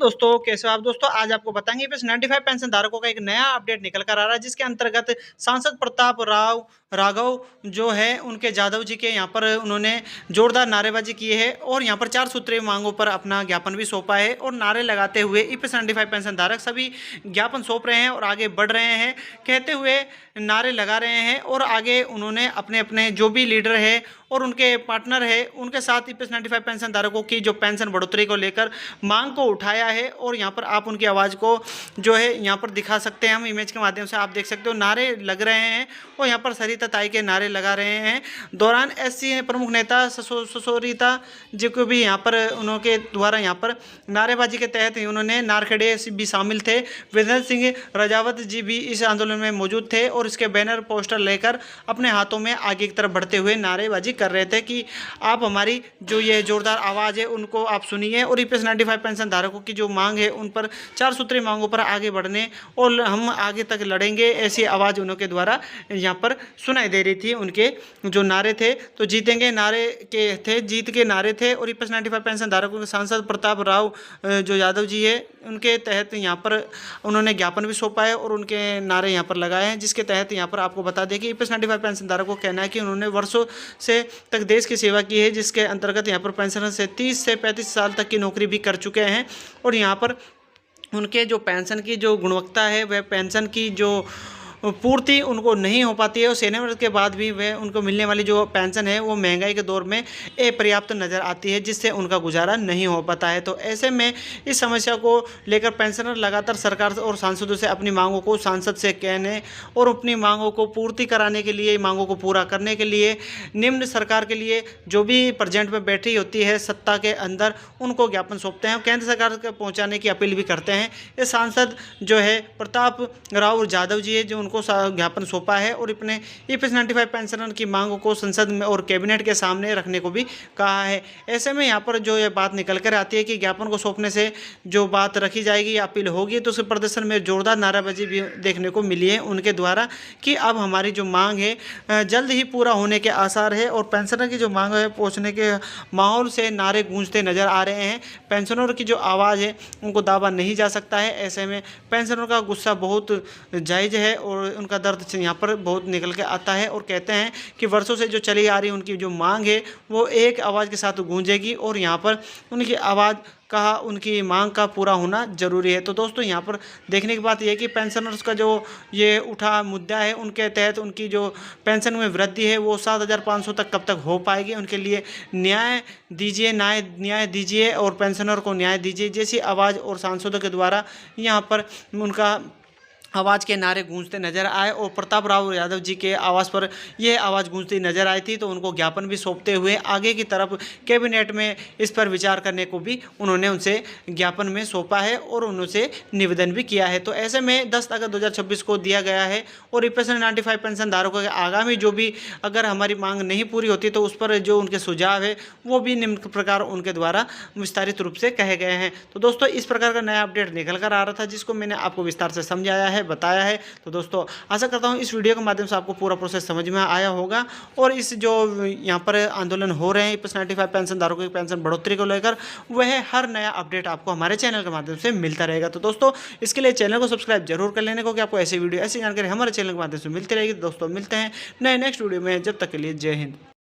दोस्तों, कैसे हो आप दोस्तों? आज आपको बताएंगे ईपीएस 95 पेंशन धारकों का एक नया अपडेट निकल कर आ रहा है, जिसके अंतर्गत सांसद प्रताप राघव जो है उनके जादव जी के यहाँ पर उन्होंने जोरदार नारेबाजी की है और यहाँ पर 4 सूत्रीय मांगों पर अपना ज्ञापन भी सौंपा है। और नारे लगाते हुए ईपीएस 95 पेंशन धारक सभी ज्ञापन सौंप रहे हैं और आगे बढ़ रहे हैं, कहते हुए नारे लगा रहे हैं। और आगे उन्होंने अपने अपने जो भी लीडर है और उनके पार्टनर है उनके साथ ईपीएस 95 पेंशन धारकों की जो पेंशन बढ़ोतरी को लेकर मांग को उठाया है। और यहाँ पर आप उनकी आवाज़ को जो है यहाँ पर दिखा सकते हैं, हम इमेज के माध्यम से आप देख सकते हो, नारे लग रहे हैं और यहाँ पर सरिता ताई के नारे लगा रहे हैं। दौरान एससी प्रमुख नेता ससोरिता जी को भी यहाँ पर उनके द्वारा यहाँ पर नारेबाजी के तहत उन्होंने नारखेड़े भी शामिल थे। विजेंद्र सिंह राजावत जी भी इस आंदोलन में मौजूद थे और इसके बैनर पोस्टर लेकर अपने हाथों में आगे की तरफ बढ़ते हुए नारेबाजी कर रहे थे कि आप हमारी जो ये जोरदार आवाज़ है उनको आप सुनिए और ईपीएस 95 पेंशन धारकों की जो मांग है उन पर 4 सूत्री मांगों पर आगे बढ़ने और हम आगे तक लड़ेंगे, ऐसी आवाज़ उनके द्वारा यहाँ पर सुनाई दे रही थी। उनके जो नारे थे तो जीतेंगे नारे के थे, जीत के नारे थे। और ईपीएस 95 पेंशन धारकों के सांसद प्रताप राव जो यादव जी है उनके तहत यहाँ पर उन्होंने ज्ञापन भी सौंपा है और उनके नारे यहाँ पर लगाए हैं, जिसके तहत यहाँ पर आपको बता दें कि ईपीएस 95 पेंशन धारकों का कहना है कि उन्होंने वर्षों से तक देश की सेवा की है, जिसके अंतर्गत यहाँ पर पेंशनर से 30 से 35 साल तक की नौकरी भी कर चुके हैं। और यहाँ पर उनके जो पेंशन की जो गुणवत्ता है वह पेंशन की जो पूर्ति उनको नहीं हो पाती है और सेवानिवृत्ति के बाद भी वह उनको मिलने वाली जो पेंशन है वो महंगाई के दौर में अपर्याप्त नज़र आती है, जिससे उनका गुजारा नहीं हो पाता है। तो ऐसे में इस समस्या को लेकर पेंशनर लगातार सरकार और सांसदों से अपनी मांगों को सांसद से कहने और अपनी मांगों को पूर्ति कराने के लिए, मांगों को पूरा करने के लिए निम्न सरकार के लिए जो भी प्रेजेंट में बैठी होती है सत्ता के अंदर उनको ज्ञापन सौंपते हैं, केंद्र सरकार को पहुँचाने की अपील भी करते हैं। ये सांसद जो है प्रताप राव यादव जी है जो उनको ज्ञापन सौंपा है और अपने ईपीएस 95 पेंशनर की मांगों को संसद में और कैबिनेट के सामने रखने को भी कहा है। ऐसे में यहाँ पर जो ये बात निकल कर आती है कि ज्ञापन को सौंपने से जो बात रखी जाएगी या अपील होगी तो उस प्रदर्शन में जोरदार नारेबाजी भी देखने को मिली है उनके द्वारा कि अब हमारी जो मांग है जल्द ही पूरा होने के आसार है। और पेंशनर की जो मांग है पहुँचने के माहौल से नारे गूंजते नजर आ रहे हैं। पेंशनर की जो आवाज़ है उनको दाबा नहीं जा सकता है। ऐसे में पेंशनर का गुस्सा बहुत जायज़ है और उनका दर्द यहाँ पर बहुत निकल के आता है और कहते हैं कि वर्षों से जो चली आ रही उनकी जो मांग है वो एक आवाज़ के साथ गूंजेगी और यहाँ पर उनकी आवाज़ का उनकी मांग का पूरा होना जरूरी है। तो दोस्तों यहाँ पर देखने की बात यह है कि पेंशनर्स का जो ये उठा मुद्दा है उनके तहत उनकी जो पेंशन में वृद्धि है वो 7,500 तक कब तक हो पाएगी, उनके लिए न्याय दीजिए, न्याय दीजिए और पेंशनर को न्याय दीजिए जैसी आवाज़ और सांसदों के द्वारा यहाँ पर उनका आवाज़ के नारे गूंजते नजर आए। और प्रताप राव यादव जी के आवाज़ पर यह आवाज़ गूंजती नजर आई थी तो उनको ज्ञापन भी सौंपते हुए आगे की तरफ कैबिनेट में इस पर विचार करने को भी उन्होंने उनसे ज्ञापन में सौंपा है और उनसे निवेदन भी किया है। तो ऐसे में 10 अगस्त 2026 को दिया गया है और ईपीएस 95 पेंशन धारकों के आगामी जो भी अगर हमारी मांग नहीं पूरी होती तो उस पर जो उनके सुझाव है वो भी निम्न प्रकार उनके द्वारा विस्तारित रूप से कहे गए हैं। तो दोस्तों इस प्रकार का नया अपडेट निकल कर आ रहा था जिसको मैंने आपको विस्तार से समझाया है, बताया है। तो दोस्तों आशा करता हूं इस वीडियो के माध्यम से आपको पूरा प्रोसेस समझ में आया होगा और इस जो यहां पर आंदोलन हो रहे हैं ईपीएस 95 पेंशन धारकों की पेंशन बढ़ोतरी को लेकर वह हर नया अपडेट आपको हमारे चैनल के माध्यम से मिलता रहेगा। तो दोस्तों इसके लिए चैनल को सब्सक्राइब जरूर कर लेने को कि आपको ऐसी वीडियो ऐसी जानकारी हमारे चैनल के माध्यम से मिलती रहेगी। दोस्तों मिलते हैं नए नेक्स्ट वीडियो में, जब तक के लिए जय हिंद।